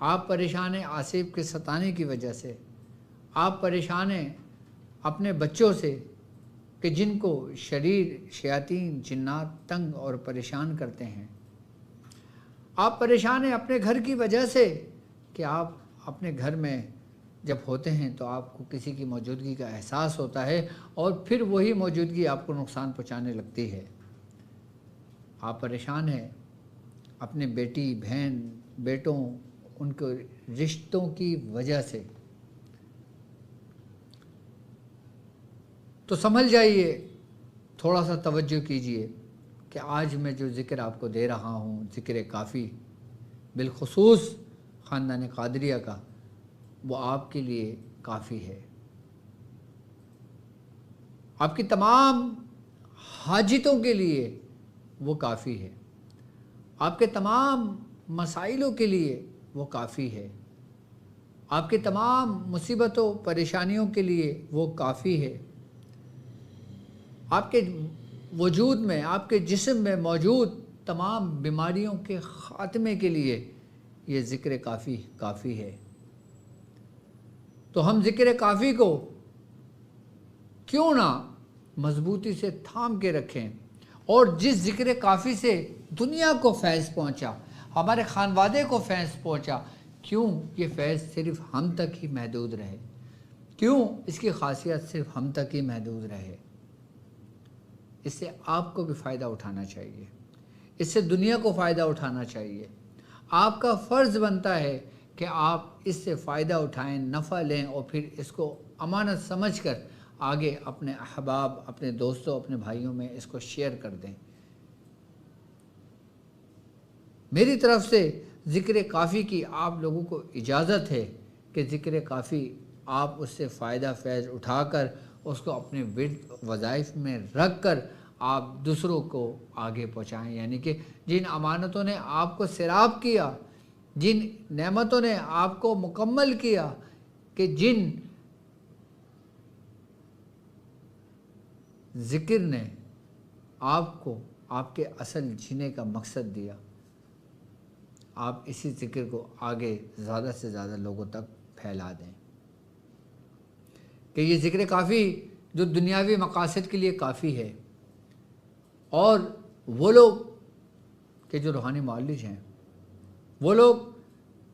آپ پریشان ہیں آصف کے ستانے کی وجہ سے، آپ پریشان ہیں اپنے بچوں سے کہ جن کو شریر شیاطین جنات تنگ اور پریشان کرتے ہیں، آپ پریشان ہیں اپنے گھر کی وجہ سے کہ آپ اپنے گھر میں جب ہوتے ہیں تو آپ کو کسی کی موجودگی کا احساس ہوتا ہے اور پھر وہی موجودگی آپ کو نقصان پہنچانے لگتی ہے۔ آپ پریشان ہیں اپنے بیٹی بہن بیٹوں ان کے رشتوں کی وجہ سے، تو سمجھ جائیے، تھوڑا سا توجہ کیجئے کہ آج میں جو ذکر آپ کو دے رہا ہوں، ذکر کافی، بالخصوص خاندان قادریہ کا، وہ آپ کے لیے کافی ہے۔ آپ کی تمام حاجتوں کے لیے وہ کافی ہے، آپ کے تمام مسائلوں کے لیے وہ کافی ہے، آپ کے تمام مصیبتوں پریشانیوں کے لیے وہ کافی ہے، آپ کے وجود میں آپ کے جسم میں موجود تمام بیماریوں کے خاتمے کے لیے یہ ذکر کافی ہے۔ تو ہم ذکر کافی کو کیوں نہ مضبوطی سے تھام کے رکھیں، اور جس ذکر کافی سے دنیا کو فیض پہنچا، ہمارے خانوادے کو فیض پہنچا، کیوں یہ فیض صرف ہم تک ہی محدود رہے، کیوں اس کی خاصیت صرف ہم تک ہی محدود رہے۔ اس سے آپ کو بھی فائدہ اٹھانا چاہیے، اس سے دنیا کو فائدہ اٹھانا چاہیے۔ آپ کا فرض بنتا ہے کہ آپ اس سے فائدہ اٹھائیں، نفع لیں، اور پھر اس کو امانت سمجھ کر آگے اپنے احباب، اپنے دوستوں، اپنے بھائیوں میں اس کو شیئر کر دیں۔ میری طرف سے ذکر کافی کی آپ لوگوں کو اجازت ہے کہ ذکر کافی آپ اس سے فائدہ فیض اٹھا کر اس کو اپنے ورد وظائف میں رکھ کر آپ دوسروں کو آگے پہنچائیں، یعنی کہ جن امانتوں نے آپ کو سیراب کیا، جن نعمتوں نے آپ کو مکمل کیا، کہ جن ذکر نے آپ کو آپ کے اصل جینے کا مقصد دیا، آپ اسی ذکر کو آگے زیادہ سے زیادہ لوگوں تک پھیلا دیں، کہ یہ ذکر کافی جو دنیاوی مقاصد کے لیے کافی ہے، اور وہ لوگ کہ جو روحانی معالج ہیں، وہ لوگ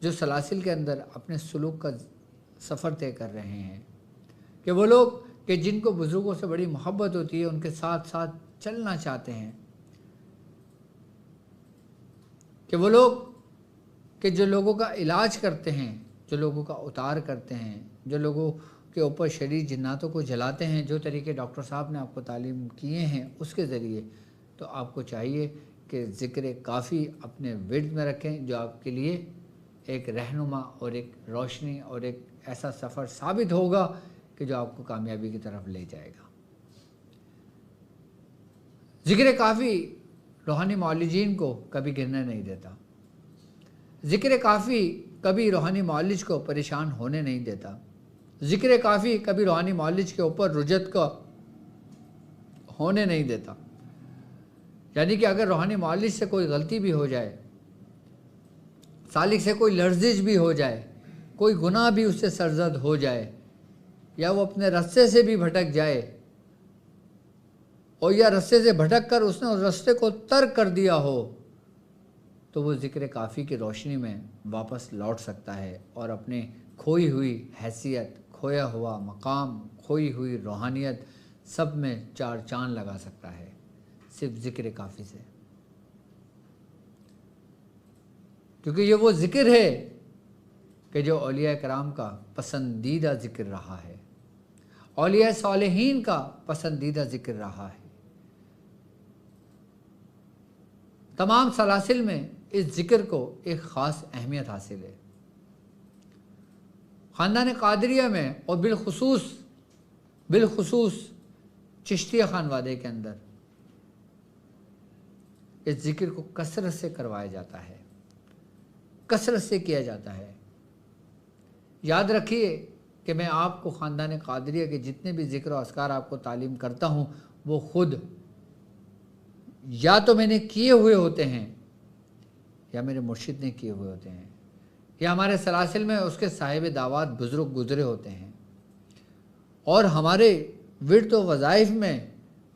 جو سلاسل کے اندر اپنے سلوک کا سفر طے کر رہے ہیں، کہ وہ لوگ کہ جن کو بزرگوں سے بڑی محبت ہوتی ہے، ان کے ساتھ ساتھ چلنا چاہتے ہیں، کہ وہ لوگ کہ جو لوگوں کا علاج کرتے ہیں، جو لوگوں کا اتار کرتے ہیں، جو لوگوں کے اوپر شریر جناتوں کو جلاتے ہیں، جو طریقے ڈاکٹر صاحب نے آپ کو تعلیم کیے ہیں اس کے ذریعے، تو آپ کو چاہیے کہ ذکر کافی اپنے ورد میں رکھیں، جو آپ کے لیے ایک رہنما اور ایک روشنی اور ایک ایسا سفر ثابت ہوگا کہ جو آپ کو کامیابی کی طرف لے جائے گا۔ ذکر کافی روحانی معالجین کو کبھی گرنے نہیں دیتا، ذکر کافی کبھی روحانی معالج کو پریشان ہونے نہیں دیتا، ذکر کافی کبھی روحانی معالج کے اوپر رجت کا ہونے نہیں دیتا۔ یعنی کہ اگر روحانی معالج سے کوئی غلطی بھی ہو جائے، سالک سے کوئی لرزش بھی ہو جائے، کوئی گناہ بھی اس سے سرزد ہو جائے، یا وہ اپنے رستے سے بھی بھٹک جائے، اور یا رستے سے بھٹک کر اس نے اس رستے کو ترک کر دیا ہو، تو وہ ذکر کافی کی روشنی میں واپس لوٹ سکتا ہے اور اپنے کھوئی ہوئی حیثیت، کھویا ہوا مقام، کھوئی ہوئی روحانیت سب میں چار چاند لگا سکتا ہے، صرف ذکر کافی سے۔ کیونکہ یہ وہ ذکر ہے کہ جو اولیاء کرام کا پسندیدہ ذکر رہا ہے، اولیاء صالحین کا پسندیدہ ذکر رہا ہے۔ تمام سلاسل میں اس ذکر کو ایک خاص اہمیت حاصل ہے۔ خاندان قادریہ میں اور بالخصوص چشتیہ خانوادے کے اندر اس ذکر کو کثرت سے کروایا جاتا ہے، کثرت سے کیا جاتا ہے۔ یاد رکھیے کہ میں آپ کو خاندان قادریہ کے جتنے بھی ذکر و اذکار آپ کو تعلیم کرتا ہوں، وہ خود یا تو میں نے کیے ہوئے ہوتے ہیں یا میرے مرشد نے کیے ہوئے ہوتے ہیں۔ یا ہمارے سلاسل میں اس کے صاحب دعوات بزرگ گزرے ہوتے ہیں، اور ہمارے ورد و وظائف میں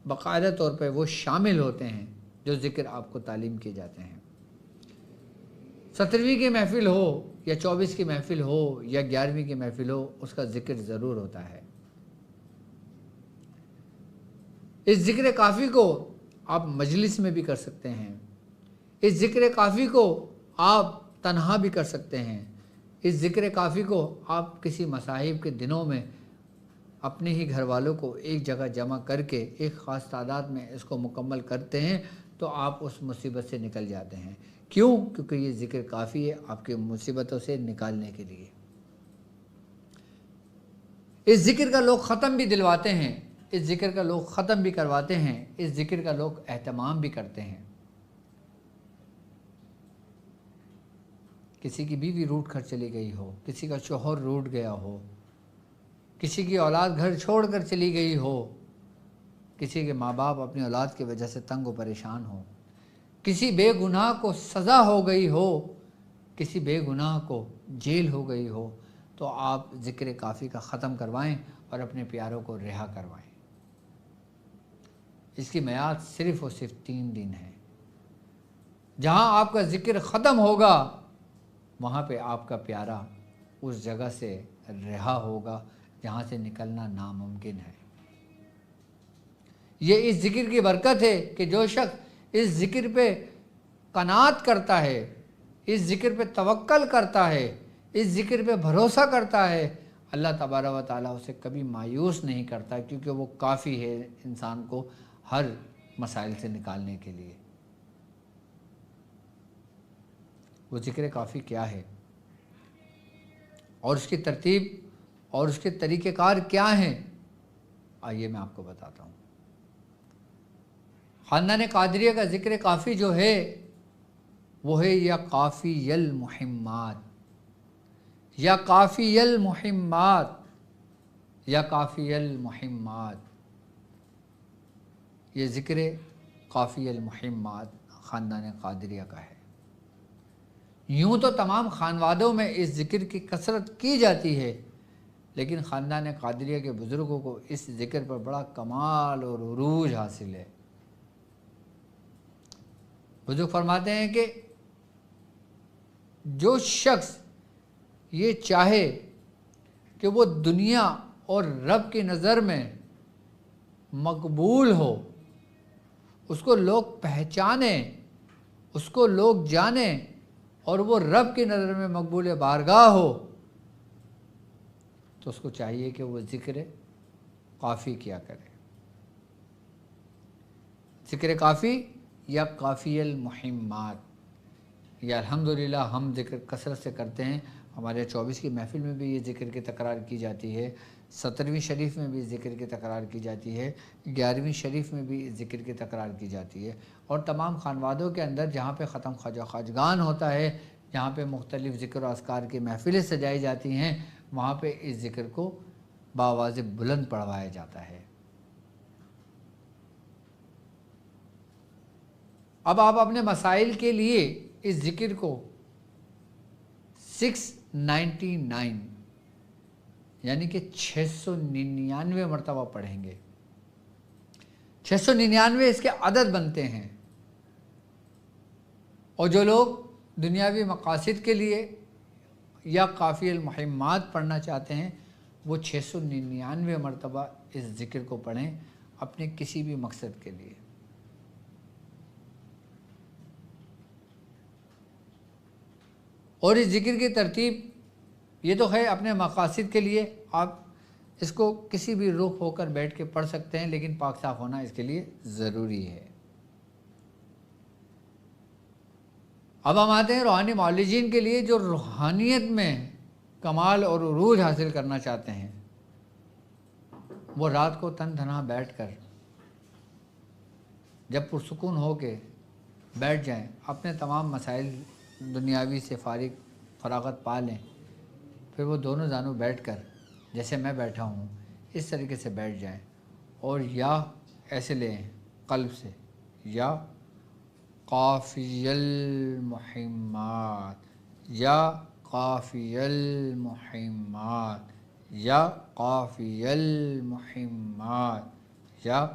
باقاعدہ طور پہ وہ شامل ہوتے ہیں جو ذکر آپ کو تعلیم کیے جاتے ہیں۔ 17ویں کی محفل ہو یا 24 کی محفل ہو یا 11ویں کی محفل ہو، اس کا ذکر ضرور ہوتا ہے۔ اس ذکر کافی کو آپ مجلس میں بھی کر سکتے ہیں، اس ذکر کافی کو آپ تنہا بھی کر سکتے ہیں، اس ذکر کافی کو آپ کسی مصاحب کے دنوں میں اپنے ہی گھر والوں کو ایک جگہ جمع کر کے ایک خاص تعداد میں اس کو مکمل کرتے ہیں تو آپ اس مصیبت سے نکل جاتے ہیں۔ کیوں؟ کیونکہ یہ ذکر کافی ہے آپ کی مصیبتوں سے نکالنے کے لیے۔ اس ذکر کا لوگ ختم بھی دلواتے ہیں، اس ذکر کا لوگ ختم بھی کرواتے ہیں، اس ذکر کا لوگ اہتمام بھی کرتے ہیں۔ کسی کی بیوی روٹ کر چلی گئی ہو، کسی کا شوہر روٹ گیا ہو، کسی کی اولاد گھر چھوڑ کر چلی گئی ہو، کسی کے ماں باپ اپنی اولاد کی وجہ سے تنگ و پریشان ہو، کسی بے گناہ کو سزا ہو گئی ہو، کسی بے گناہ کو جیل ہو گئی ہو، تو آپ ذکر کافی کا ختم کروائیں اور اپنے پیاروں کو رہا کروائیں۔ اس کی میعاد صرف اور صرف 3 دن ہے۔ جہاں آپ کا ذکر ختم ہوگا وہاں پہ آپ کا پیارا اس جگہ سے رہا ہوگا جہاں سے نکلنا ناممکن ہے۔ یہ اس ذکر کی برکت ہے کہ جو شخص اس ذکر پہ قناعت کرتا ہے، اس ذکر پہ توکل کرتا ہے، اس ذکر پہ بھروسہ کرتا ہے، اللہ تبارک و تعالیٰ اسے کبھی مایوس نہیں کرتا، کیونکہ وہ کافی ہے انسان کو ہر مسائل سے نکالنے کے لیے۔ وہ ذکر کافی کیا ہے اور اس کی ترتیب اور اس کے طریقہ کار کیا ہیں، آئیے میں آپ کو بتاتا ہوں۔ خاندان قادریہ کا ذکر کافی جو ہے وہ ہے یا کافی المحمات، یا کافی المحمات، یا کافی المحمات۔ یہ ذکر کافی المحمات خاندان قادریہ کا ہے۔ یوں تو تمام خانوادوں میں اس ذکر کی کثرت کی جاتی ہے، لیکن خاندان قادریہ کے بزرگوں کو اس ذکر پر بڑا کمال اور عروج حاصل ہے۔ بزرگ فرماتے ہیں کہ جو شخص یہ چاہے کہ وہ دنیا اور رب کی نظر میں مقبول ہو، اس کو لوگ پہچانیں، اس کو لوگ جانیں، اور وہ رب کی نظر میں مقبول بارگاہ ہو، تو اس کو چاہیے کہ وہ ذکر کافی کیا کرے۔ ذکر کافی یا کافی المحمات، یہ الحمدللہ ہم ذکر کثرت سے کرتے ہیں۔ ہمارے 24 کی محفل میں بھی یہ ذکر کی تکرار کی جاتی ہے، 17ویں شریف میں بھی ذکر کی تکرار کی جاتی ہے، 11ویں شریف میں بھی ذکر کی تکرار کی جاتی ہے، اور تمام خانوادوں کے اندر جہاں پہ ختم خواجہ خواجگان ہوتا ہے، جہاں پہ مختلف ذکر و اذکار کی محفلیں سجائی جاتی ہیں، وہاں پہ اس ذکر کو بآواز بلند پڑھوایا جاتا ہے۔ اب آپ اپنے مسائل کے لیے اس ذکر کو 699 یعنی کہ 699 مرتبہ پڑھیں گے۔ 699 اس کے عدد بنتے ہیں، اور جو لوگ دنیاوی مقاصد کے لیے یا کافی المحمات پڑھنا چاہتے ہیں وہ 699 مرتبہ اس ذکر کو پڑھیں اپنے کسی بھی مقصد کے لیے۔ اور اس ذکر کی ترتیب یہ تو ہے اپنے مقاصد کے لیے، آپ اس کو کسی بھی رخ ہو کر بیٹھ کے پڑھ سکتے ہیں، لیکن پاک صاف ہونا اس کے لیے ضروری ہے۔ اب ہم آتے ہیں روحانی معالجین کے لیے جو روحانیت میں کمال اور عروج حاصل کرنا چاہتے ہیں۔ وہ رات کو تن تنہا بیٹھ کر جب پرسکون ہو کے بیٹھ جائیں، اپنے تمام مسائل دنیاوی سے فراغت پا لیں، پھر وہ دونوں زانوں بیٹھ کر جیسے میں بیٹھا ہوں اس طریقے سے بیٹھ جائیں، اور یا ایسے لیں قلب سے، یا کافی المحمات، یا قافی المحمات، یا قافی المحمات، یا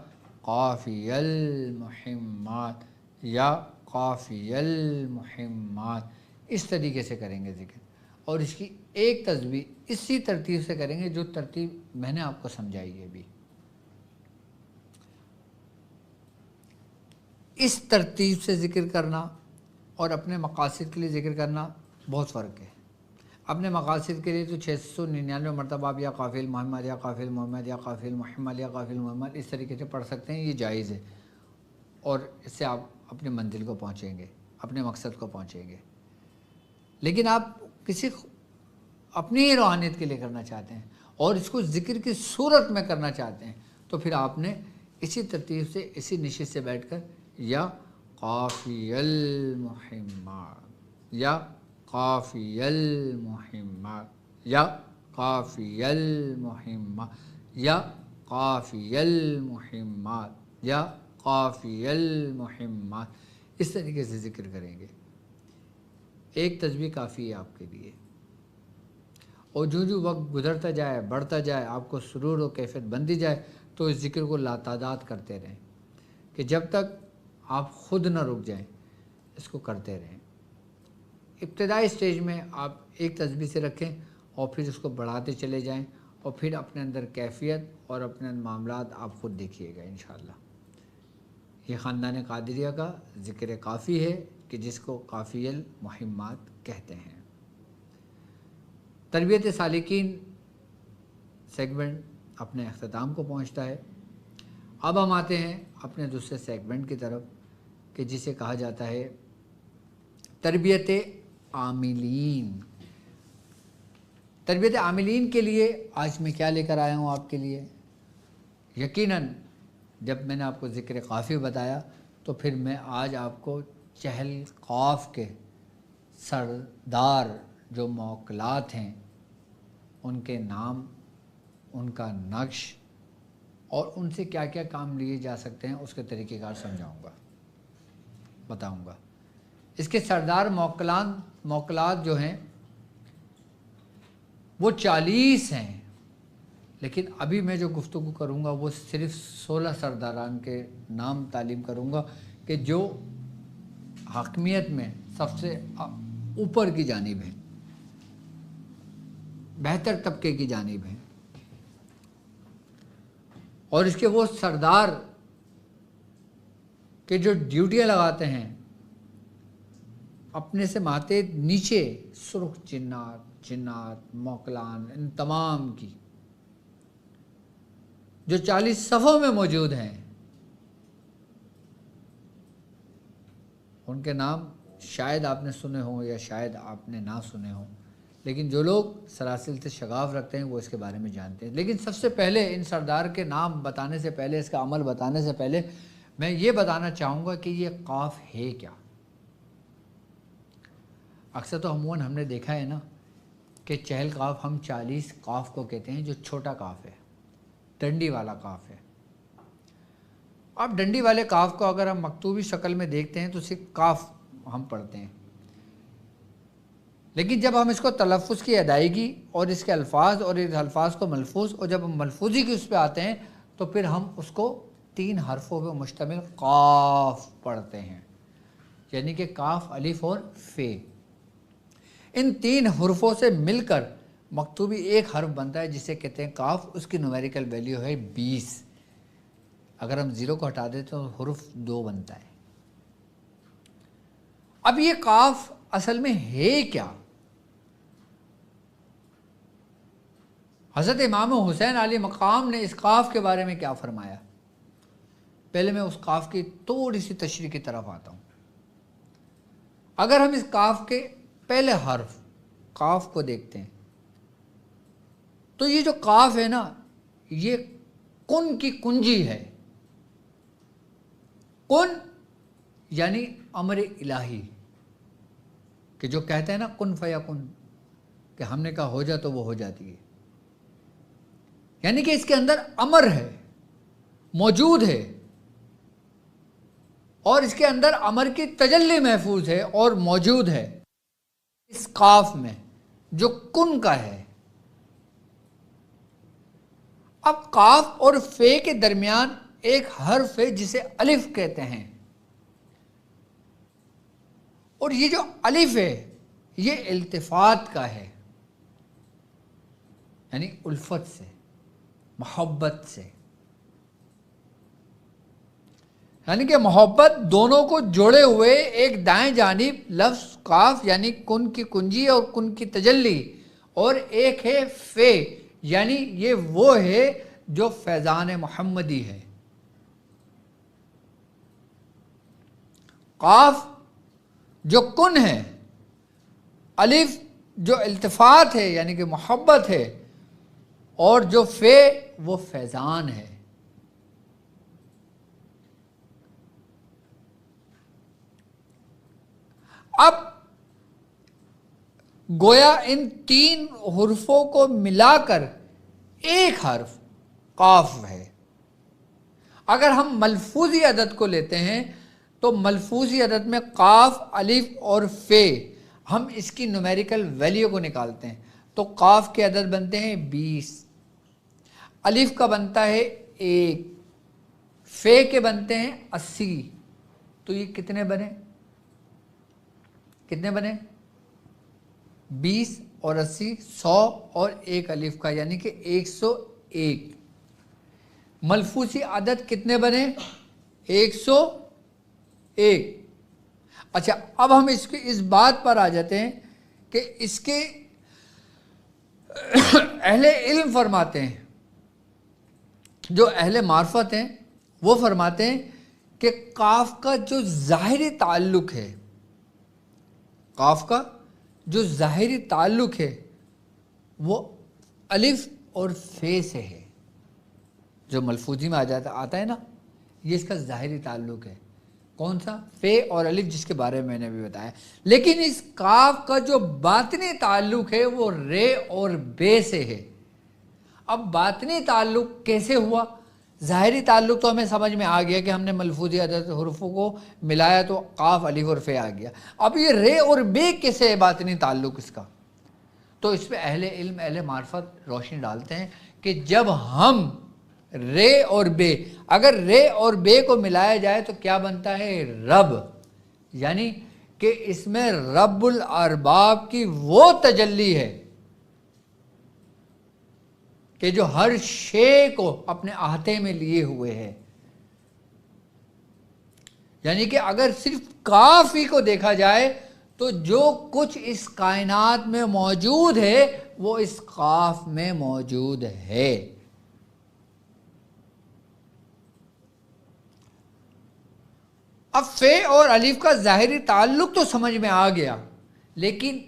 قافی المحمات، یا قافی المحمات، اس طریقے سے کریں گے ذکر، اور اس کی ایک تسبیح اسی ترتیب سے کریں گے جو ترتیب میں نے آپ کو سمجھائی ہے ابھی۔ اس ترتیب سے ذکر کرنا اور اپنے مقاصد کے لیے ذکر کرنا بہت فرق ہے۔ اپنے مقاصد کے لیے تو 699 مرتبہ آپ یا قافی المحمد یا قافی المحمد یا قافی المحمد یا قافی المحمد اس طریقے سے پڑھ سکتے ہیں، یہ جائز ہے، اور اس سے آپ اپنی منزل کو پہنچیں گے، اپنے مقصد کو پہنچیں گے۔ لیکن آپ کسی اپنی ہی روحانیت کے لیے کرنا چاہتے ہیں اور اس کو ذکر کی صورت میں کرنا چاہتے ہیں، تو پھر آپ نے اسی ترتیب سے اسی نشست سے بیٹھ کر یا قافی المحمات، یا قافی المحمات، یا قافی المحمات، یا قافی المحمات، یا قافی المحمات، اس طریقے سے ذکر کریں گے۔ ایک تسبیح کافی ہے آپ کے لیے، اور جو وقت گزرتا جائے، بڑھتا جائے، آپ کو سرور و کیفیت بنتی جائے، تو اس ذکر کو لاتعداد کرتے رہیں کہ جب تک آپ خود نہ رک جائیں، اس کو کرتے رہیں۔ ابتدائی سٹیج میں آپ ایک تسبیح سے رکھیں اور پھر اس کو بڑھاتے چلے جائیں، اور پھر اپنے اندر کیفیت اور اپنے معاملات آپ خود دیکھیے گا انشاءاللہ۔ یہ خاندان قادریہ کا ذکر کافی ہے کہ جس کو قافی المحمات کہتے ہیں۔ تربیت سالکین سیگمنٹ اپنے اختتام کو پہنچتا ہے۔ اب ہم آتے ہیں اپنے دوسرے سیگمنٹ کی طرف کہ جسے کہا جاتا ہے تربیت عاملین۔ تربیت عاملین کے لیے آج میں کیا لے کر آیا ہوں آپ کے لیے؟ یقیناً جب میں نے آپ کو ذکر قافی بتایا تو پھر میں آج آپ کو چہل قاف کے سردار جو موکلات ہیں ان کے نام، ان کا نقش اور ان سے کیا کیا کام لیے جا سکتے ہیں اس کے طریقہ کار سمجھاؤں گا، بتاؤں گا۔ اس کے سردار موکلات جو ہیں وہ 40 ہیں، لیکن ابھی میں جو گفتگو کروں گا وہ صرف 16 سرداران کے نام تعلیم کروں گا کہ جو حاکمیت میں سب سے اوپر کی جانب ہیں، بہتر طبقے کی جانب ہیں، اور اس کے وہ سردار کہ جو ڈیوٹیاں لگاتے ہیں اپنے سے ماتے نیچے سرخ جنات موکلان ان تمام کی، جو 40 صفوں میں موجود ہیں، ان کے نام شاید آپ نے سنے ہوں یا شاید آپ نے نہ سنے ہوں، لیکن جو لوگ سلاسل سے شغاف رکھتے ہیں وہ اس کے بارے میں جانتے ہیں۔ لیکن سب سے پہلے ان سردار کے نام بتانے سے پہلے، اس کا عمل بتانے سے پہلے میں یہ بتانا چاہوں گا کہ یہ قاف ہے کیا۔ اکثر تو عموماً ہم نے دیکھا ہے نا کہ چہل قاف ہم 40 قاف کو کہتے ہیں جو چھوٹا قاف ہے، ڈنڈی والا قاف ہے۔ اب ڈنڈی والے قاف کو اگر ہم مکتوبی شکل میں دیکھتے ہیں تو صرف قاف ہم پڑھتے ہیں، لیکن جب ہم اس کو تلفظ کی ادائیگی اور اس کے الفاظ اور اس الفاظ کو ملفوظ، اور جب ہم ملفوظی کی اس پہ آتے ہیں تو پھر ہم اس کو 3 حرفوں پہ مشتمل قاف پڑھتے ہیں، یعنی کہ کاف، الف اور فے۔ ان 3 حرفوں سے مل کر مکتوبی ایک حرف بنتا ہے جسے کہتے ہیں قاف۔ اس کی نومیریکل ویلیو ہے 20۔ اگر ہم 0 کو ہٹا دیں تو حرف 2 بنتا ہے۔ اب یہ قاف اصل میں ہے کیا؟ حضرت امام حسین علیہ مقام نے اس قاف کے بارے میں کیا فرمایا؟ پہلے میں اس قاف کی تھوڑی سی تشریح کی طرف آتا ہوں۔ اگر ہم اس قاف کے پہلے حرف قاف کو دیکھتے ہیں تو یہ جو قاف ہے نا، یہ کن کی کنجی ہے۔ کن یعنی امر الہی، کہ جو کہتے ہیں نا کن فیکن، کہ ہم نے کہا ہو جا تو وہ ہو جاتی ہے، یعنی کہ اس کے اندر امر ہے، موجود ہے، اور اس کے اندر امر کی تجلی محفوظ ہے اور موجود ہے اس قاف میں۔ جو کن کا ہے. اب قاف اور فے کے درمیان ایک حرف ہے جسے الف کہتے ہیں، اور یہ جو الف ہے یہ التفات کا ہے، یعنی الفت سے، محبت سے. یعنی کہ محبت دونوں کو جوڑے ہوئے ایک دائیں جانب لفظ قاف یعنی کن کی کنجی اور کن کی تجلی، اور ایک ہے فے یعنی یہ وہ ہے جو فیضان محمدی ہے. قاف جو کن ہے، الف جو التفات ہے یعنی کہ محبت ہے، اور جو فے وہ فیضان ہے. اب گویا ان تین حرفوں کو ملا کر ایک حرف قاف ہے. اگر ہم ملفوظی عدد کو لیتے ہیں تو ملفوظی عدد میں قاف، الف اور فے، ہم اس کی نومیریکل ویلیو کو نکالتے ہیں تو قاف کے عدد بنتے ہیں 20، الف کا بنتا ہے 1، فے کے بنتے ہیں 80. تو یہ کتنے بنے؟ 20 اور 80، 100 اور ایک الف کا یعنی کہ 101. ملفوظی عدد کتنے بنے؟ 101. اچھا، اب ہم اس بات پر آ جاتے ہیں کہ اس کے اہل علم فرماتے ہیں، جو اہل معرفت ہیں وہ فرماتے ہیں کہ قاف کا جو ظاہری تعلق ہے، قاف کا جو ظاہری تعلق ہے وہ الف اور فے سے ہے. جو ملفوظی میں آتا ہے نا، یہ اس کا ظاہری تعلق ہے. کون سا؟ فے اور الف، جس کے بارے میں میں نے بھی بتایا. لیکن اس قاف کا جو باطنی تعلق ہے وہ رے اور بے سے ہے. اب باطنی تعلق کیسے ہوا؟ ظاہری تعلق تو ہمیں سمجھ میں آ گیا کہ ہم نے ملفوظی عدد حروفوں کو ملایا تو قاف، الف اور فے آ گیا. اب یہ رے اور بے کیسے ہے باطنی تعلق اس کا؟ تو اس پہ اہل علم، اہل معرفت روشنی ڈالتے ہیں کہ جب ہم رے اور بے، اگر رے اور بے کو ملایا جائے تو کیا بنتا ہے؟ رب. یعنی کہ اس میں رب الارباب کی وہ تجلی ہے کہ جو ہر شے کو اپنے احاطے میں لیے ہوئے ہے. یعنی کہ اگر صرف کاف ہی کو دیکھا جائے تو جو کچھ اس کائنات میں موجود ہے وہ اس قاف میں موجود ہے. اب فے اور الف کا ظاہری تعلق تو سمجھ میں آ گیا، لیکن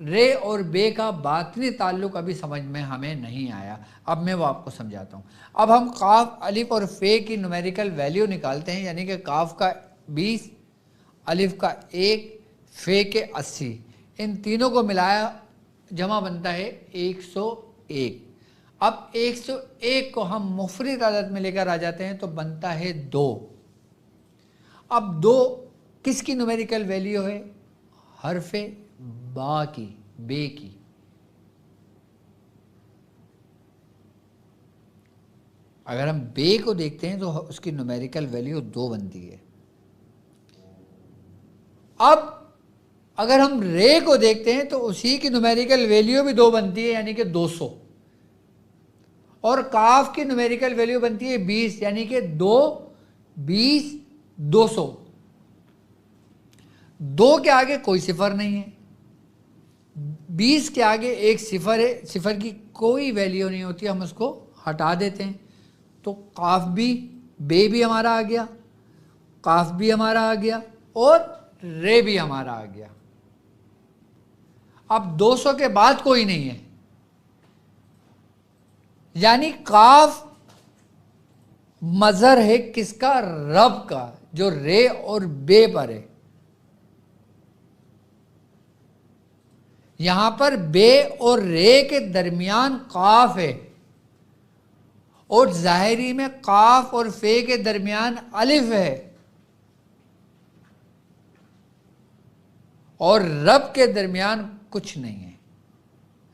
رے اور بے کا باطنی تعلق ابھی سمجھ میں ہمیں نہیں آیا. اب میں وہ آپ کو سمجھاتا ہوں. اب ہم قاف، الف اور فے کی نومیریکل ویلیو نکالتے ہیں، یعنی کہ قاف کا 20، الف کا 1، فے کے 80. ان تینوں کو ملایا جمع بنتا ہے 101. اب 101 کو ہم مفرد عدد میں لے کر آ جاتے ہیں تو بنتا ہے 2. اب 2 کس کی نومیریکل ویلیو ہے؟ حرف با کی، بے کی. اگر ہم بے کو دیکھتے ہیں تو اس کی نومیریکل ویلیو 2 بنتی ہے. اب اگر ہم رے کو دیکھتے ہیں تو اسی کی نومیریکل ویلیو بھی 2 بنتی ہے، یعنی کہ 200. اور کاف کی نومیریکل ویلیو بنتی ہے 20، یعنی کہ 2، 20، 200. 2 کے آگے کوئی صفر نہیں ہے، 20 کے آگے ایک صفر ہے، صفر کی کوئی ویلیو نہیں ہوتی، ہم اس کو ہٹا دیتے ہیں تو قاف بھی، بے بھی ہمارا آ گیا، قاف بھی ہمارا آ گیا اور رے بھی ہمارا آ گیا. اب 200 کے بعد کوئی نہیں ہے، یعنی قاف مظہر ہے کس کا؟ رب کا، جو رے اور بے پر ہے. یہاں پر بے اور رے کے درمیان قاف ہے، اور ظاہری میں قاف اور فے کے درمیان الف ہے، اور رب کے درمیان کچھ نہیں ہے.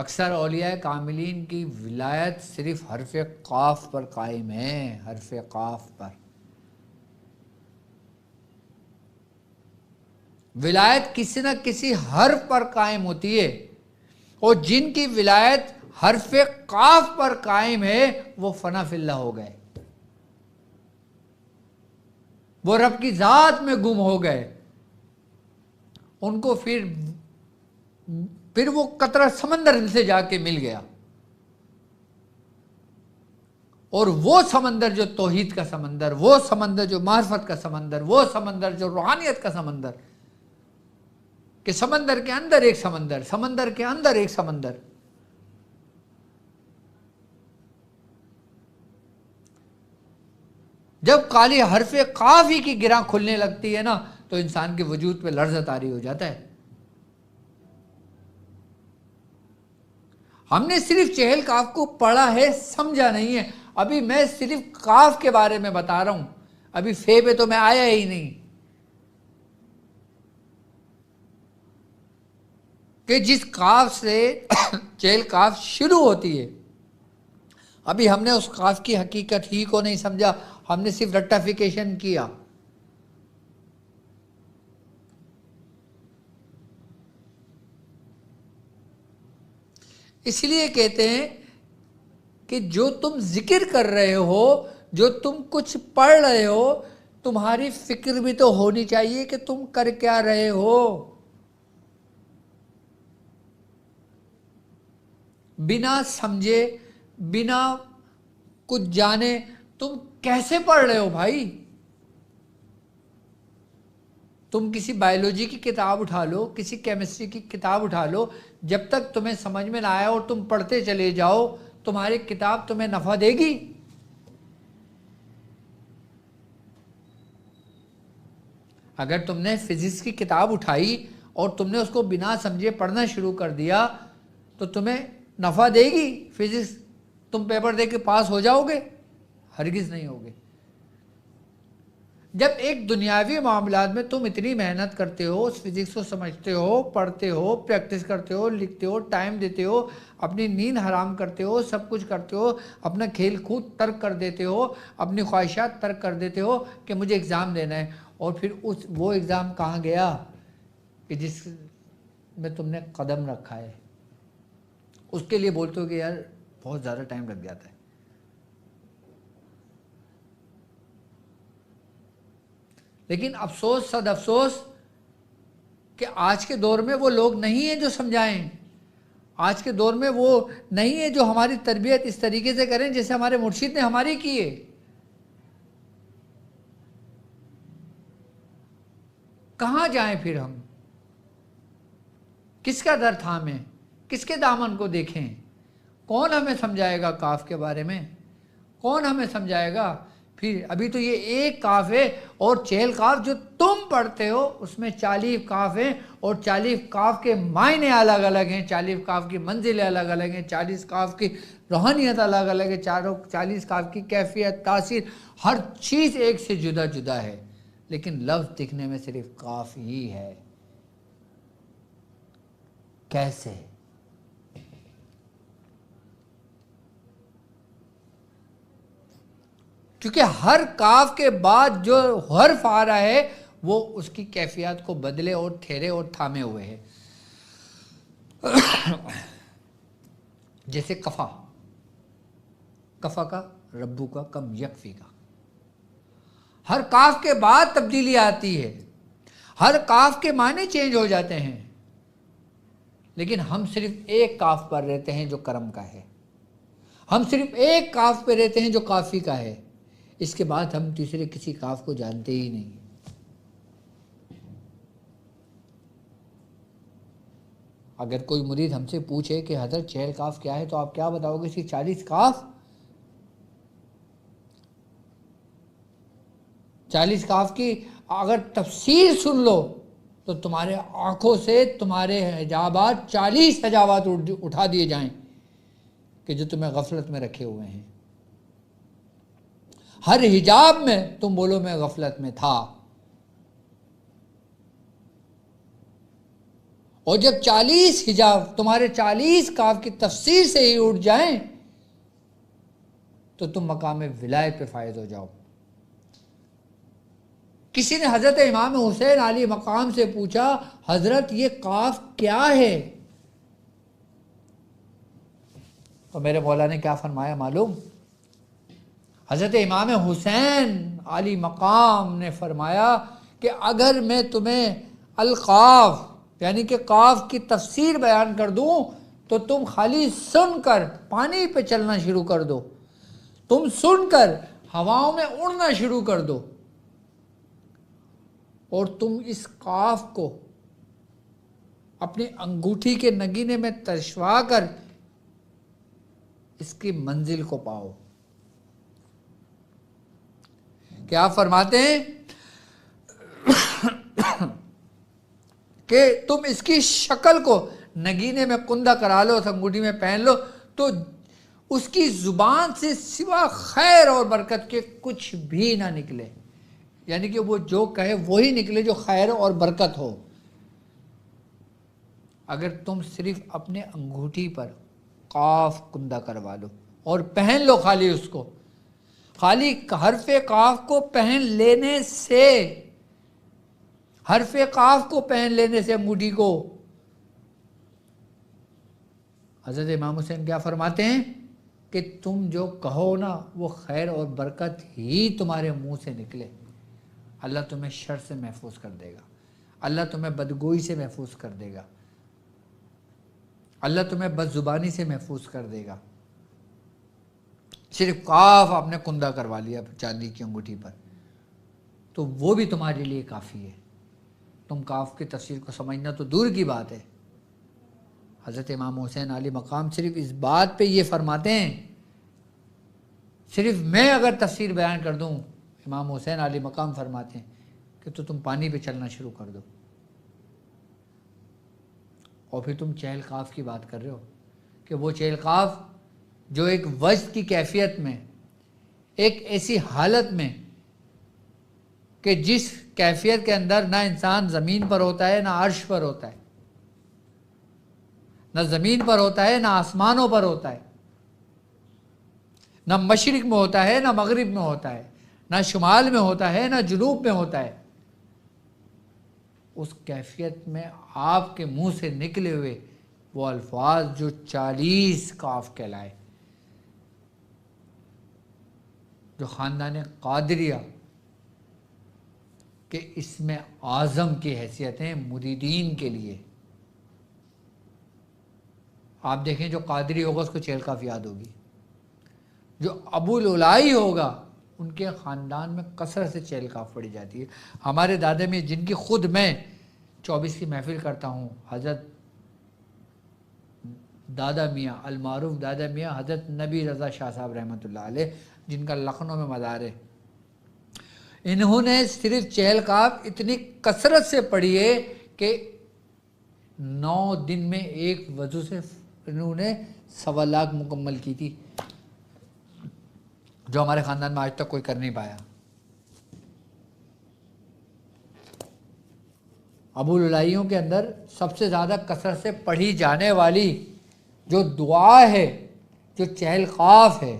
اکثر اولیاء کاملین کی ولایت صرف حرف قاف پر قائم ہے، حرف قاف پر۔ ولایت کسی نہ کسی حرف پر قائم ہوتی ہے، اور جن کی ولایت حرف قاف پر قائم ہے وہ فنا فی اللہ ہو گئے، وہ رب کی ذات میں گم ہو گئے۔ ان کو پھر وہ قطرہ سمندر ان سے جا کے مل گیا، اور وہ سمندر جو توحید کا سمندر، وہ سمندر جو معرفت کا سمندر، وہ سمندر جو روحانیت کا سمندر، کہ سمندر کے اندر ایک سمندر، سمندر کے اندر ایک سمندر۔ جب کالی حرف قاف ہی کی گراں کھلنے لگتی ہے نا تو انسان کے وجود پہ لرزہ طاری ہو جاتا ہے۔ ہم نے صرف چہل کاف کو پڑھا ہے، سمجھا نہیں ہے۔ ابھی میں صرف کاف کے بارے میں بتا رہا ہوں، ابھی فے پہ تو میں آیا ہی نہیں، کہ جس کاف سے چہل کاف شروع ہوتی ہے، ابھی ہم نے اس کاف کی حقیقت ہی کو نہیں سمجھا، ہم نے صرف رٹافیکیشن کیا۔ اس لیے کہتے ہیں کہ جو تم ذکر کر رہے ہو، جو تم کچھ پڑھ رہے ہو، تمہاری فکر بھی تو ہونی چاہیے کہ تم کر کیا رہے ہو۔ بنا سمجھے، بنا کچھ جانے تم کیسے پڑھ رہے ہو بھائی؟ تم کسی بائیولوجی کی کتاب اٹھا لو، کسی کیمسٹری کی کتاب اٹھا لو، جب تک تمہیں سمجھ میں نہ آیا اور تم پڑھتے چلے جاؤ، تمہاری کتاب تمہیں نفع دے گی؟ اگر تم نے فزکس کی کتاب اٹھائی اور تم نے اس کو بنا سمجھے پڑھنا شروع کر دیا تو تمہیں نفع دے گی فزکس؟ تم پیپر دے کے پاس ہو جاؤ گے؟ ہرگز نہیں ہوگے۔ جب ایک دنیاوی معاملات میں تم اتنی محنت کرتے ہو، اس فزکس کو سمجھتے ہو، پڑھتے ہو، پریکٹس کرتے ہو، لکھتے ہو، ٹائم دیتے ہو، اپنی نیند حرام کرتے ہو، سب کچھ کرتے ہو، اپنا کھیل کود ترک کر دیتے ہو، اپنی خواہشات ترک کر دیتے ہو کہ مجھے ایگزام دینا ہے، اور پھر وہ ایگزام کہاں گیا کہ جس میں تم نے قدم رکھا ہے، اس کے لیے بولتے ہو کہ یار بہت زیادہ ٹائم لگ جاتا ہے۔ لیکن افسوس، صد افسوس کہ آج کے دور میں وہ لوگ نہیں ہیں جو سمجھائیں، آج کے دور میں وہ نہیں ہے جو ہماری تربیت اس طریقے سے کریں جیسے ہمارے مرشد نے ہماری کی ہے۔ کہاں جائیں پھر ہم؟ کس کا در تھامیں؟ کس کے دامن کو دیکھیں؟ کون ہمیں سمجھائے گا کاف کے بارے میں؟ کون ہمیں سمجھائے گا؟ پھر ابھی تو یہ ایک کاف ہے، اور چہل کاف جو تم پڑھتے ہو اس میں 40 کاف ہیں، اور 40 کاف کے معنی الگ الگ ہیں، 40 کاف کی منزلیں الگ الگ ہیں، 40 کاف کی روحانیت الگ الگ ہے، 40 کاف کی کیفیت، تاثیر، ہر چیز ایک سے جدا جدا ہے، لیکن لفظ دکھنے میں صرف کاف ہی ہے۔ کیسے؟ کیونکہ ہر کاف کے بعد جو حرف آ رہا ہے وہ اس کی کیفیات کو بدلے اور ٹھہرے اور تھامے ہوئے ہے۔ جیسے کفا، کفا کا، ربو کا، کم یکفی کا، ہر کاف کے بعد تبدیلی آتی ہے، ہر کاف کے معنی چینج ہو جاتے ہیں، لیکن ہم صرف ایک کاف پر رہتے ہیں جو کرم کا ہے، ہم صرف ایک کاف پہ رہتے ہیں جو کافی کا ہے، اس کے بعد ہم تیسرے کسی کاف کو جانتے ہی نہیں۔ اگر کوئی مرید ہم سے پوچھے کہ حضرت چہل کاف کیا ہے تو آپ کیا بتاؤ گے؟ اسی 40 کاف، 40 کاف کی اگر تفسیر سن لو تو تمہارے آنکھوں سے تمہارے حجابات 40 حجابات اٹھا دیے جائیں کہ جو تمہیں غفلت میں رکھے ہوئے ہیں۔ ہر حجاب میں تم بولو میں غفلت میں تھا، اور جب 40 حجاب تمہارے 40 کاف کی تفسیر سے ہی اٹھ جائیں تو تم مقام ولایت پہ فائز ہو جاؤ۔ کسی نے حضرت امام حسین علی مقام سے پوچھا حضرت یہ کاف کیا ہے؟ تو میرے مولا نے کیا فرمایا معلوم؟ حضرت امام حسین علی مقام نے فرمایا کہ اگر میں تمہیں القاف یعنی کہ کاف کی تفسیر بیان کر دوں تو تم خالی سن کر پانی پہ چلنا شروع کر دو، تم سن کر ہواؤں میں اڑنا شروع کر دو، اور تم اس کاف کو اپنی انگوٹھی کے نگینے میں ترشوا کر اس کی منزل کو پاؤ۔ کیا فرماتے ہیں کہ تم اس کی شکل کو نگینے میں کندہ کرا لو، انگوٹھی میں پہن لو، تو اس کی زبان سے سوا خیر اور برکت کے کچھ بھی نہ نکلے، یعنی کہ وہ جو کہے وہی نکلے جو خیر اور برکت ہو۔ اگر تم صرف اپنے انگوٹھی پر قاف کندہ کروا لو اور پہن لو خالی اس کو، خالی حرف قاف کو پہن لینے سے، حرف قاف کو پہن لینے سے انگوٹھی کو، حضرت امام حسین کیا فرماتے ہیں کہ تم جو کہو نا وہ خیر اور برکت ہی تمہارے منہ سے نکلے۔ اللہ تمہیں شر سے محفوظ کر دے گا، اللہ تمہیں بدگوئی سے محفوظ کر دے گا، اللہ تمہیں بد زبانی سے محفوظ کر دے گا۔ صرف قاف آپ نے کندہ کروا لیا چاندی کی انگوٹھی پر تو وہ بھی تمہارے لیے کافی ہے۔ تم کاف کی تفسیر کو سمجھنا تو دور کی بات ہے۔ حضرت امام حسین علی مقام صرف اس بات پہ یہ فرماتے ہیں، صرف میں اگر تفسیر بیان کر دوں، امام حسین علی مقام فرماتے ہیں کہ تو تم پانی پہ چلنا شروع کر دو۔ اور پھر تم چہل قاف کی بات کر رہے ہو کہ وہ چہل قاف جو ایک وجد کی کیفیت میں، ایک ایسی حالت میں کہ جس کیفیت کے اندر نہ انسان زمین پر ہوتا ہے نہ عرش پر ہوتا ہے، نہ زمین پر ہوتا ہے نہ آسمانوں پر ہوتا ہے، نہ مشرق میں ہوتا ہے نہ مغرب میں ہوتا ہے، نہ شمال میں ہوتا ہے نہ جنوب میں ہوتا ہے، اس کیفیت میں آپ کے منہ سے نکلے ہوئے وہ الفاظ جو 40 کاف کہلائے، جو خاندان قادریہ کہ اس میں اعظم کی حیثیت ہیں مریدین کے لیے۔ آپ دیکھیں جو قادری ہوگا اس کو چہل قاف یاد ہوگی، جو ابو العلائی ہوگا ان کے خاندان میں کثرت سے چہل قاف پڑھی جاتی ہے۔ ہمارے دادا میں جن کی خود میں 24 کی محفل کرتا ہوں، حضرت دادا میاں المعروف دادا میاں حضرت نبی رضا شاہ صاحب رحمۃ اللہ علیہ، جن کا لکھنؤ میں مزار ہے، انہوں نے صرف چہل قاف اتنی کثرت سے پڑھی ہے کہ 9 دن میں ایک وضو سے انہوں نے 1.25 لاکھ مکمل کی تھی، جو ہمارے خاندان میں آج تک کوئی کر نہیں پایا۔ ابو العلائیوں کے اندر سب سے زیادہ کثرت سے پڑھی جانے والی جو دعا ہے، جو چہل قاف ہے،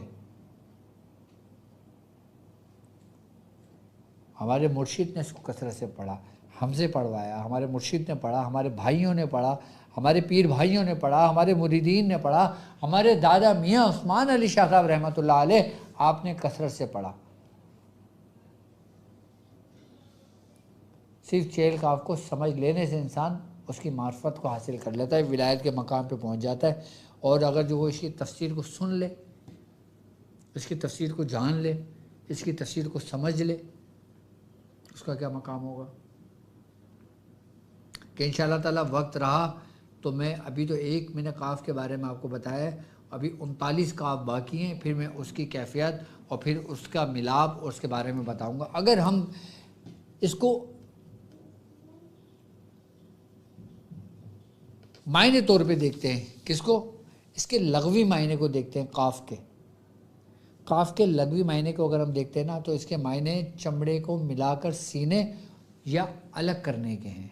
ہمارے مرشد نے اس کو کثرت سے پڑھا، ہم سے پڑھوایا، ہمارے مرشد نے پڑھا، ہمارے بھائیوں نے پڑھا، ہمارے پیر بھائیوں نے پڑھا، ہمارے مریدین نے پڑھا، ہمارے دادا میاں عثمان علی شاہ صاحب رحمۃ اللہ علیہ آپ نے کثرت سے پڑھا۔ صرف چہل قاف کو سمجھ لینے سے انسان اس کی معرفت کو حاصل کر لیتا ہے، ولایت کے مقام پہ پہنچ جاتا ہے۔ اور اگر جو وہ اس کی تفسیر کو سن لے، اس کی تفسیر کو جان لے، اس کی تفسیر کو سمجھ لے، اس کا کیا مقام ہوگا کہ انشاءاللہ تعالیٰ وقت رہا تو میں ابھی تو ایک میں نے قاف کے بارے میں آپ کو بتایا ہے، ابھی 39 قاف باقی ہیں، پھر میں اس کی کیفیت اور پھر اس کا ملاپ اور اس کے بارے میں بتاؤں گا۔ اگر ہم اس کو معنی طور پہ دیکھتے ہیں، کس کو؟ اس کے لغوی معنی کو دیکھتے ہیں، قاف کے لغوی معنی کو اگر ہم دیکھتے ہیں نا تو اس کے معنی چمڑے کو ملا کر سینے یا الگ کرنے کے ہیں،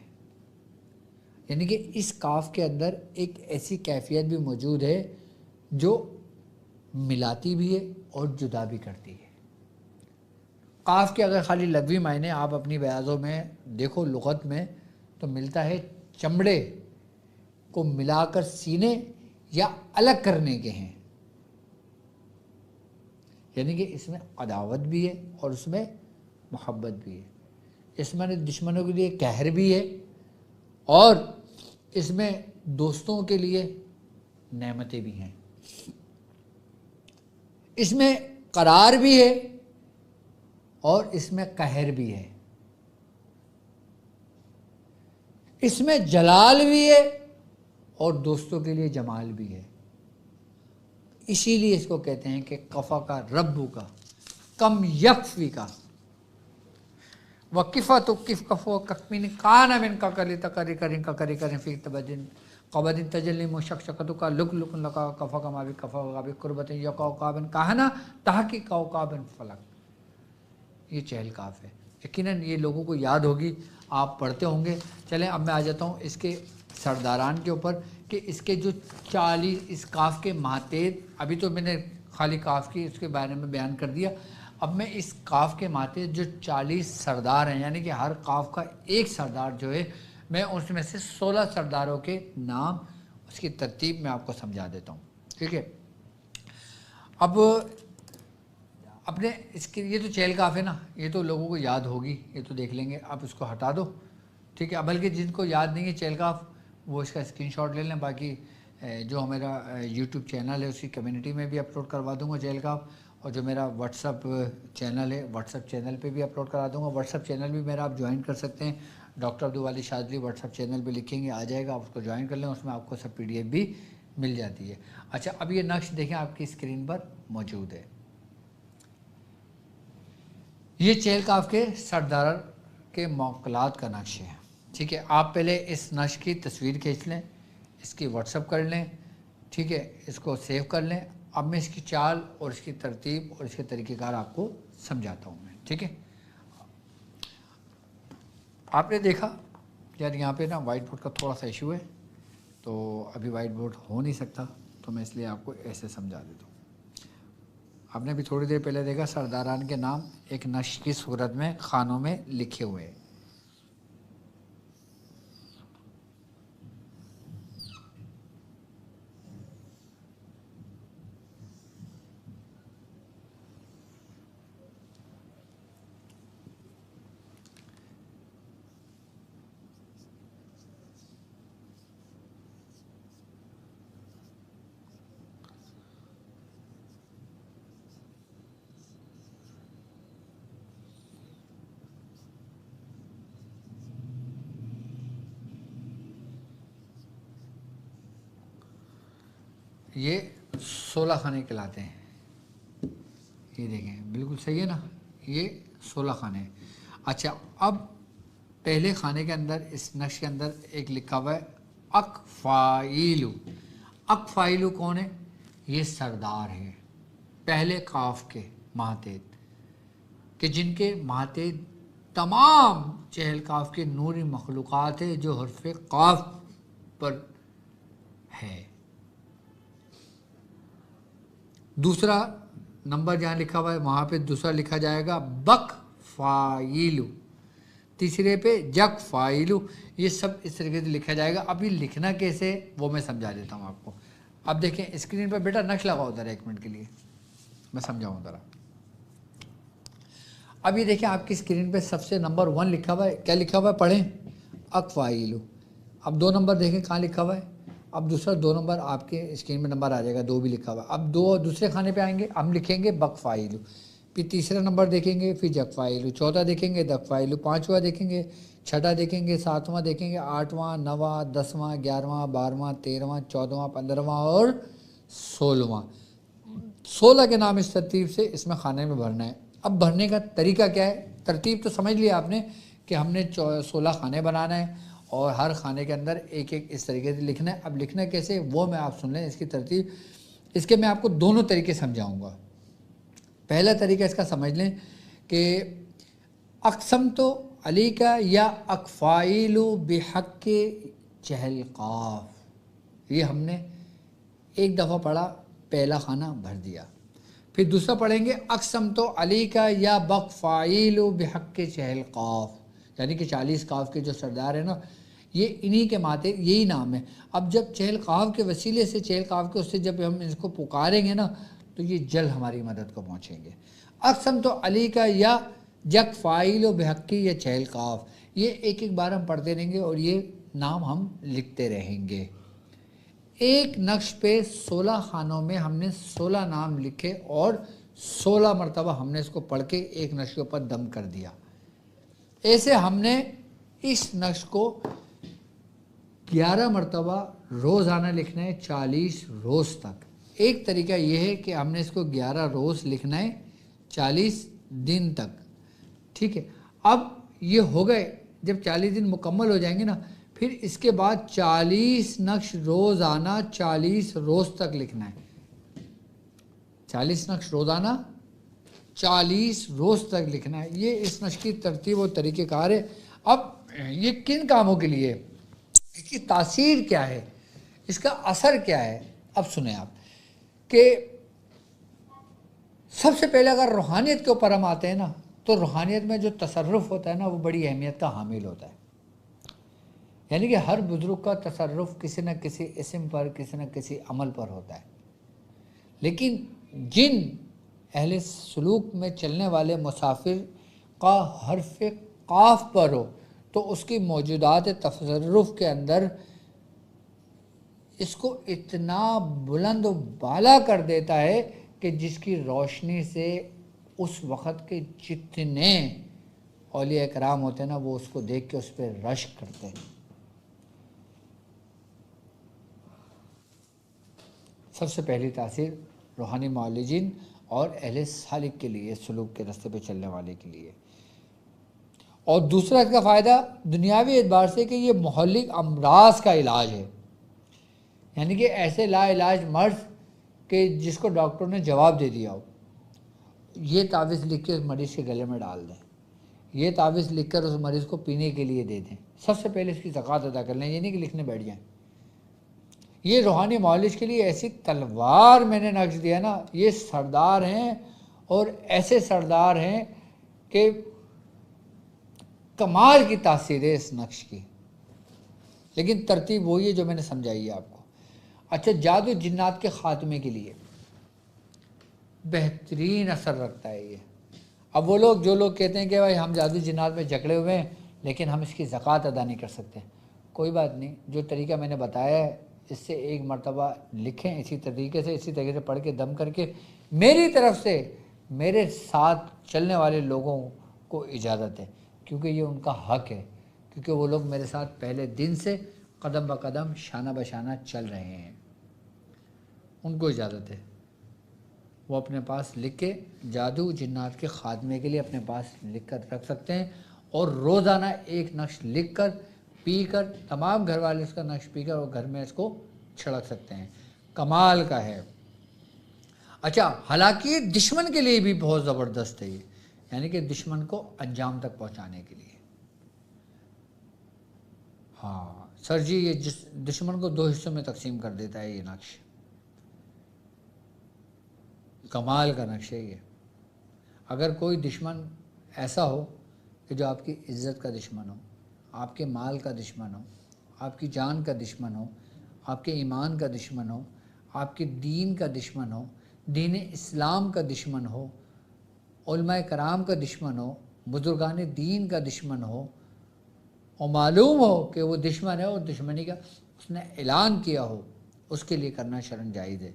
یعنی کہ اس کاف کے اندر ایک ایسی کیفیت بھی موجود ہے جو ملاتی بھی ہے اور جدا بھی کرتی ہے۔ قاف کے اگر خالی لغوی معنی آپ اپنی بیاضوں میں دیکھو لغت میں تو ملتا ہے چمڑے کو ملا کر سینے یا الگ کرنے کے ہیں، یعنی کہ اس میں عداوت بھی ہے اور اس میں محبت بھی ہے، اس میں دشمنوں کے لیے قہر بھی ہے اور اس میں دوستوں کے لیے نعمتیں بھی ہیں، اس میں قرار بھی ہے اور اس میں قہر بھی ہے، اس میں جلال بھی ہے اور دوستوں کے لیے جمال بھی ہے۔ اسی لیے اس کو کہتے ہیں کہ کفا کا ربو کا کم یکفی کا وقفہ تو کف کفو کفمین کان من کا کری تکری کریں کا کری کریں فی تبدن قبدن تجلی مشک شکتو کا لک لک لکا کفا کا مابی کفا غابی قربت یقا قابن کہنا تحقی قابن فلک۔ یہ چہل کاف ہے، یقیناً یہ لوگوں کو یاد ہوگی، آپ پڑھتے ہوں گے۔ چلیں اب میں آ جاتا ہوں اس کے سرداران کے اوپر کہ اس کے جو 40 اس کاف کے ماتحت، ابھی تو میں نے خالی کاف کی اس کے بارے میں بیان کر دیا، اب میں اس کاف کے ماتحت جو 40 سردار ہیں، یعنی کہ ہر کاف کا ایک سردار جو ہے، میں اس میں سے 16 سرداروں کے نام اس کی ترتیب میں آپ کو سمجھا دیتا ہوں، ٹھیک ہے۔ اب اپنے اس کی یہ تو چہل کاف ہے نا، یہ تو لوگوں کو یاد ہوگی، یہ تو دیکھ لیں گے، آپ اس کو ہٹا دو، ٹھیک ہے۔ بلکہ جن کو یاد نہیں ہے چہل کاف وہ اس کا اسکرین شاٹ لے لیں، باقی جو میرا یوٹیوب چینل ہے اس کی کمیونٹی میں بھی اپلوڈ کروا دوں گا چہل کاف، اور جو میرا واٹس اپ چینل ہے واٹس اپ چینل پہ بھی اپلوڈ کرا دوں گا۔ واٹس اپ چینل بھی میرا آپ جوائن کر سکتے ہیں، ڈاکٹر عبدالوالی شاذلی واٹس اپ چینل پہ لکھیں گے آ جائے گا، آپ اس کو جوائن کر لیں، اس میں آپ کو سب PDF بھی مل جاتی ہے۔ اچھا اب یہ نقش دیکھیں آپ کی اسکرین پر موجود ہے، یہ چہل کاف کے سردار کے موکلات کا نقش ہے، ٹھیک ہے۔ آپ پہلے اس نقش کی تصویر کھینچ لیں، اس کی واٹس اپ کر لیں، ٹھیک ہے، اس کو سیو کر لیں۔ اب میں اس کی چال اور اس کی ترتیب اور اس کے طریقہ کار آپ کو سمجھاتا ہوں میں، ٹھیک ہے۔ آپ نے دیکھا یار یہاں پہ نا وائٹ بورڈ کا تھوڑا سا ایشو ہے، تو ابھی وائٹ بورڈ ہو نہیں سکتا، تو میں اس لیے آپ کو ایسے سمجھا دیتا ہوں۔ آپ نے بھی تھوڑی دیر پہلے دیکھا سرداران کے نام ایک نقش کی صورت میں خانوں میں لکھے ہوئے ہیں۔ یہ 16 خانے کہلاتے ہیں، یہ دیکھیں بالکل صحیح ہے نا، یہ 16 خانے ہیں۔ اچھا اب پہلے خانے کے اندر اس نقش کے اندر ایک لکھا ہوا ہے اکفائیلو۔ اکفائیلو کون ہے؟ یہ سردار ہے پہلے کاف کے ماتحت، کہ جن کے ماتحت تمام چہل کاف کے نوری مخلوقات ہے جو حرف قاف پر ہے۔ دوسرا نمبر جہاں لکھا ہوا ہے وہاں پہ دوسرا لکھا جائے گا بک فائلو، تیسرے پہ جک فائلو، یہ سب اس طریقے سے لکھا جائے گا۔ ابھی لکھنا کیسے وہ میں سمجھا دیتا ہوں آپ کو۔ اب دیکھیں اسکرین پر بیٹا نقش لگاؤ ذرا ایک منٹ کے لیے میں سمجھاؤں ذرا۔ اب یہ دیکھیں آپ کی اسکرین پہ سب سے نمبر 1 لکھا ہوا ہے، کیا لکھا ہوا ہے پڑھیں؟ اکفائلو۔ اب 2 نمبر دیکھیں کہاں لکھا ہوا ہے، اب دوسرا 2 نمبر آپ کے اسکرین میں نمبر آ جائے گا، 2 بھی لکھا ہوا ہے۔ اب 2 دوسرے خانے پہ آئیں گے، ہم لکھیں گے بک فائلو، پھر تیسرا نمبر دیکھیں گے، پھر جک فائلو، چوتھا دیکھیں گے دک فائلو، 5واں دیکھیں گے، چھٹا دیکھیں گے، 7واں دیکھیں گے، 8واں، 9واں، 10واں، 11واں، 12واں، 13واں، 14واں، 15واں اور 16واں۔ 16 کے نام اس ترتیب سے اس میں خانے میں بھرنا ہے۔ اب بھرنے کا طریقہ کیا ہے؟ ترتیب تو سمجھ لیا آپ نے کہ ہم نے 16 خانے بنانا ہے اور ہر خانے کے اندر ایک ایک اس طریقے سے لکھنا ہے۔ اب لکھنا کیسے وہ میں آپ سن لیں اس کی ترتیب، اس کے میں آپ کو دونوں طریقے سمجھاؤں گا۔ پہلا طریقہ اس کا سمجھ لیں کہ اقسم تو علی کا یا اکفائلو بحق چہل قاف، یہ ہم نے ایک دفعہ پڑھا، پہلا خانہ بھر دیا. پھر دوسرا پڑھیں گے اقسم تو علی کا یا بق فائل بحق کے چہل قاف، یعنی کہ 40 قاف کے جو سردار ہیں نا، یہ انہی کے ماتے یہی نام ہے. اب جب چہل قاف کے وسیلے سے، چہل قاف کے اس سے جب ہم اس کو پکاریں گے نا تو یہ جل ہماری مدد کو پہنچیں گے. اقسم تو علی کا یا جک فائل و بحقی یا چہل قاف، یہ ایک ایک بار ہم پڑھتے رہیں گے اور یہ نام ہم لکھتے رہیں گے. ایک نقش پہ 16 خانوں میں ہم نے 16 نام لکھے اور 16 مرتبہ ہم نے اس کو پڑھ کے ایک نقش کے اوپر دم کر دیا. ایسے ہم نے اس نقش کو 11 مرتبہ روزانہ لکھنا ہے 40 روز تک. ایک طریقہ یہ ہے کہ ہم نے اس کو 11 روز لکھنا ہے 40 دن تک. ٹھیک ہے، اب یہ ہو گئے، جب 40 دن مکمل ہو جائیں گے نا، پھر اس کے بعد 40 نقش روزانہ 40 روز تک لکھنا ہے. 40 نقش روزانہ 40 روز تک لکھنا ہے. یہ اس نقش کی ترتیب و طریقہ کار ہے. اب یہ کن کاموں کے لیے، اس کی تاثیر کیا ہے، اس کا اثر کیا ہے، اب سنیں آپ کہ سب سے پہلے اگر روحانیت کے اوپر ہم آتے ہیں نا، تو روحانیت میں جو تصرف ہوتا ہے نا وہ بڑی اہمیت کا حامل ہوتا ہے. یعنی کہ ہر بزرگ کا تصرف کسی نہ کسی اسم پر، کسی نہ کسی عمل پر ہوتا ہے. لیکن جن اہل سلوک میں چلنے والے مسافر کا حرف قاف پر ہو تو اس کی موجودات تصرف کے اندر اس کو اتنا بلند و بالا کر دیتا ہے کہ جس کی روشنی سے اس وقت کے جتنے اولیاء کرام ہوتے ہیں نا وہ اس کو دیکھ کے اس پہ رشک کرتے ہیں. سب سے پہلی تاثیر روحانی معالجین اور اہل سالک کے لیے، سلوک کے راستے پہ چلنے والے کے لیے. اور دوسرا اس کا فائدہ دنیاوی اعتبار سے کہ یہ مہلک امراض کا علاج ہے. یعنی کہ ایسے لا علاج مرض کہ جس کو ڈاکٹر نے جواب دے دیا ہو، یہ تعویذ لکھ کے اس مریض کے گلے میں ڈال دیں، یہ تعویذ لکھ کر اس مریض کو پینے کے لیے دے دیں. سب سے پہلے اس کی زکوٰۃ ادا کر لیں، یہ نہیں کہ لکھنے بیٹھ جائیں. یہ روحانی معالج کے لیے ایسی تلوار میں نے نقش دیا نا، یہ سردار ہیں اور ایسے سردار ہیں کہ کمال کی تاثیر ہے اس نقش کی. لیکن ترتیب وہی ہے جو میں نے سمجھائی ہے آپ کو. اچھا، جادو جنات کے خاتمے کے لیے بہترین اثر رکھتا ہے یہ. اب وہ لوگ جو لوگ کہتے ہیں کہ بھائی ہم جادو جنات میں جکڑے ہوئے ہیں لیکن ہم اس کی زکوٰۃ ادا نہیں کر سکتے، کوئی بات نہیں. جو طریقہ میں نے بتایا ہے اس سے ایک مرتبہ لکھیں، اسی طریقے سے پڑھ کے دم کر کے. میری طرف سے میرے ساتھ چلنے والے لوگوں کو اجازت ہے، کیونکہ یہ ان کا حق ہے، کیونکہ وہ لوگ میرے ساتھ پہلے دن سے قدم بہ قدم شانہ بہ شانہ چل رہے ہیں. ان کو اجازت ہے، وہ اپنے پاس لکھ کے جادو جنات کے خاتمے کے لیے اپنے پاس لکھ کر رکھ سکتے ہیں، اور روزانہ ایک نقش لکھ کر پی کر، تمام گھر والے اس کا نقش پی کر اور گھر میں اس کو چھڑک سکتے ہیں. کمال کا ہے. اچھا، حالانکہ دشمن کے لیے بھی بہت زبردست ہے یہ، یعنی کہ دشمن کو انجام تک پہنچانے کے لیے. ہاں سر جی، یہ دشمن کو 2 حصوں میں تقسیم کر دیتا ہے یہ نقش. کمال کا نقش ہے یہ. اگر کوئی دشمن ایسا ہو کہ جو آپ کی عزت کا دشمن ہو، آپ کے مال کا دشمن ہو، آپ کی جان کا دشمن ہو، آپ کے ایمان کا دشمن ہو، آپ کے دین کا دشمن ہو، دین اسلام کا دشمن ہو، علماء کرام کا دشمن ہو، بزرگان دین کا دشمن ہو، اور معلوم ہو کہ وہ دشمن ہے اور دشمنی کا اس نے اعلان کیا ہو، اس کے لیے کرنا شرعاً جائز ہے.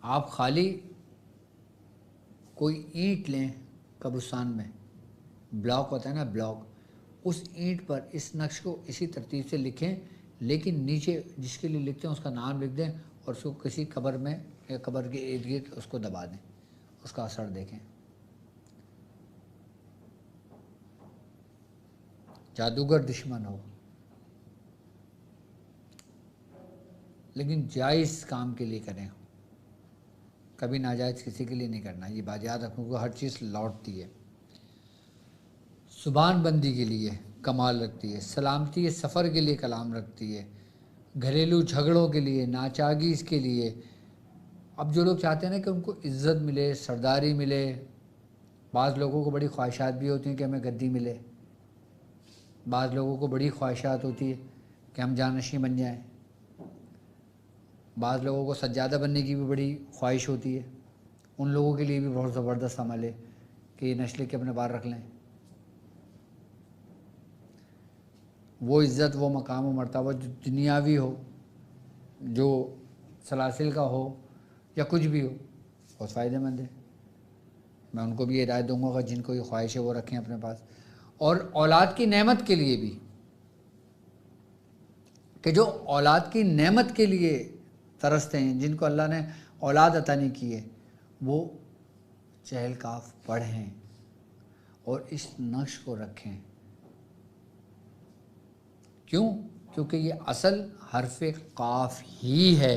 آپ خالی کوئی اینٹ لیں، قبرستان میں بلاک ہوتا ہے نا، بلاک، اس اینٹ پر اس نقش کو اسی ترتیب سے لکھیں، لیکن نیچے جس کے لیے لکھتے ہیں اس کا نام لکھ دیں اور اس کو کسی قبر میں یا قبر کے ارد گرد اس کو دبا دیں. اس کا اثر دیکھیں. جادوگر دشمن ہو، لیکن جائز کام کے لیے کریں، کبھی ناجائز کسی کے لیے نہیں کرنا. یہ بات یاد رکھوں کہ ہر چیز لوٹتی ہے. زبان بندی کے لیے کمال رکھتی ہے، سلامتی سفر کے لیے کلام رکھتی ہے، گھریلو جھگڑوں کے لیے، ناچاگیز کے لیے۔ اب جو لوگ چاہتے ہیں نا کہ ان کو عزت ملے، سرداری ملے، بعض لوگوں کو بڑی خواہشات بھی ہوتی ہیں کہ ہمیں گدی ملے، بعض لوگوں کو بڑی خواہشات ہوتی ہے کہ ہم جانشین بن جائیں، بعض لوگوں کو سجادہ بننے کی بھی بڑی خواہش ہوتی ہے، ان لوگوں کے لیے بھی بہت زبردست عمل ہے کہ یہ نشلے کے اپنے بار رکھ لیں۔ وہ عزت، وہ مقام و مرتبہ جو دنیاوی ہو، جو سلاسل کا ہو یا کچھ بھی ہو، بہت فائدہ مند ہے۔ میں ان کو بھی ہدایت دوں گا کہ جن کو یہ خواہش ہے وہ رکھیں اپنے پاس۔ اور اولاد کی نعمت کے لیے بھی، کہ جو اولاد کی نعمت کے لیے ترستے ہیں، جن کو اللہ نے اولاد عطا نہیں کی ہے، وہ چہل کاف پڑھیں اور اس نقش کو رکھیں۔ کیوں؟ کیونکہ یہ اصل حرف قاف ہی ہے،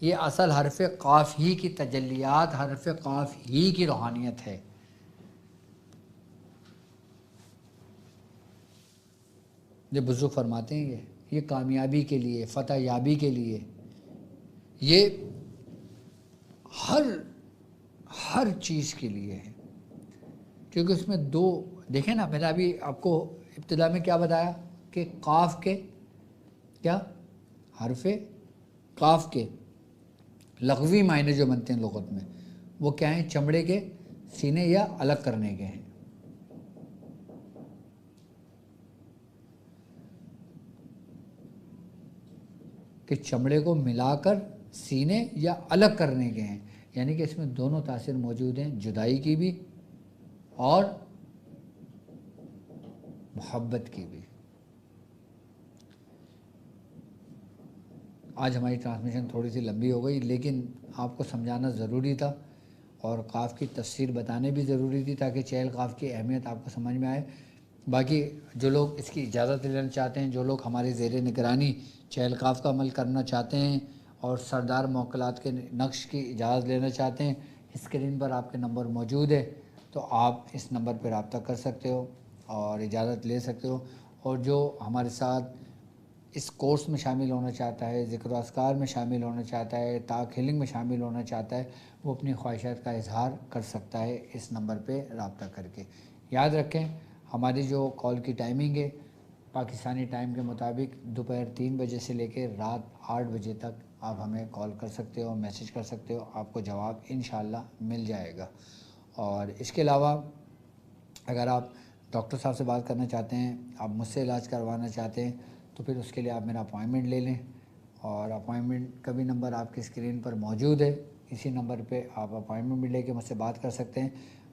یہ اصل حرف قاف ہی کی تجلیات، حرف قاف ہی کی روحانیت ہے۔ یہ بزرگ فرماتے ہیں یہ کامیابی کے لیے، فتح یابی کے لیے، یہ ہر چیز کے لیے ہے۔ کیونکہ اس میں دو دیکھیں نا، میں نے ابھی آپ کو ابتدا میں کیا بتایا کہ قاف کے کیا حرف قاف کے لغوی معنی جو بنتے ہیں لغت میں، وہ کیا ہیں؟ چمڑے کے سینے یا الگ کرنے کے ہیں۔ کہ چمڑے کو ملا کر سینے یا الگ کرنے کے ہیں، یعنی کہ اس میں دونوں تاثیر موجود ہیں، جدائی کی بھی اور محبت کی بھی۔ آج ہماری ٹرانسمیشن تھوڑی سی لمبی ہو گئی، لیکن آپ کو سمجھانا ضروری تھا اور قاف کی تفسیر بتانے بھی ضروری تھی تاکہ چہل قاف کی اہمیت آپ کو سمجھ میں آئے۔ باقی جو لوگ اس کی اجازت لینا چاہتے ہیں، جو لوگ ہمارے زیر نگرانی چہل قاف کا عمل کرنا چاہتے ہیں اور سردار موکلات کے نقش کی اجازت لینا چاہتے ہیں، اسکرین پر آپ کے نمبر موجود ہے، تو آپ اس نمبر پر رابطہ کر سکتے ہو اور اجازت لے سکتے ہو۔ اور جو ہمارے ساتھ اس کورس میں شامل ہونا چاہتا ہے، ذکر و اذکار میں شامل ہونا چاہتا ہے، تاک ہیلنگ میں شامل ہونا چاہتا ہے، وہ اپنی خواہشات کا اظہار کر سکتا ہے اس نمبر پہ رابطہ کر کے۔ یاد رکھیں ہماری جو کال کی ٹائمنگ ہے پاکستانی ٹائم کے مطابق دوپہر 3 بجے سے لے کے رات 8 بجے تک آپ ہمیں کال کر سکتے ہو، میسج کر سکتے ہو، آپ کو جواب انشاءاللہ مل جائے گا۔ اور اس کے علاوہ اگر آپ ڈاکٹر صاحب سے بات کرنا چاہتے ہیں، آپ مجھ سے علاج کروانا چاہتے ہیں، تو پھر اس کے لیے آپ میرا اپوائنٹمنٹ لے لیں، اور اپوائنٹمنٹ کا بھی نمبر آپ کی اسکرین پر موجود ہے، اسی نمبر پہ آپ اپوائنٹمنٹ بھی لے کے مجھ سے بات کر سکتے ہیں۔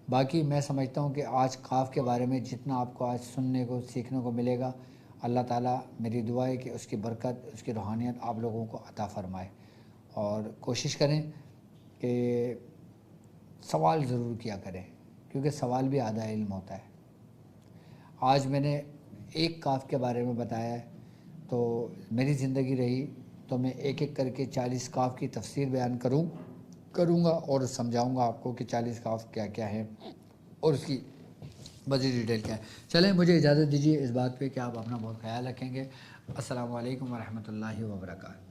باقی میں سمجھتا ہوں کہ آج قاف کے بارے میں جتنا آپ کو آج سننے کو سیکھنے کو ملے گا، اللہ تعالیٰ میری دعا ہے کہ اس کی برکت، اس کی روحانیت آپ لوگوں کو عطا فرمائے۔ اور کوشش کریں کہ سوال ضرور کیا کریں، کیونکہ سوال بھی آدھا علم ہوتا ہے۔ آج میں نے ایک قاف کے بارے میں بتایا ہے، تو میری زندگی رہی تو میں ایک ایک کر کے 40 قاف کی تفسیر بیان کروں گا اور سمجھاؤں گا آپ کو کہ 40 قاف کیا کیا ہے اور اس کی مزید ڈیٹیل کیا ہے۔ چلیں مجھے اجازت دیجیے اس بات پہ کہ آپ اپنا بہت خیال رکھیں گے۔ السلام علیکم ورحمۃ اللہ وبرکاتہ۔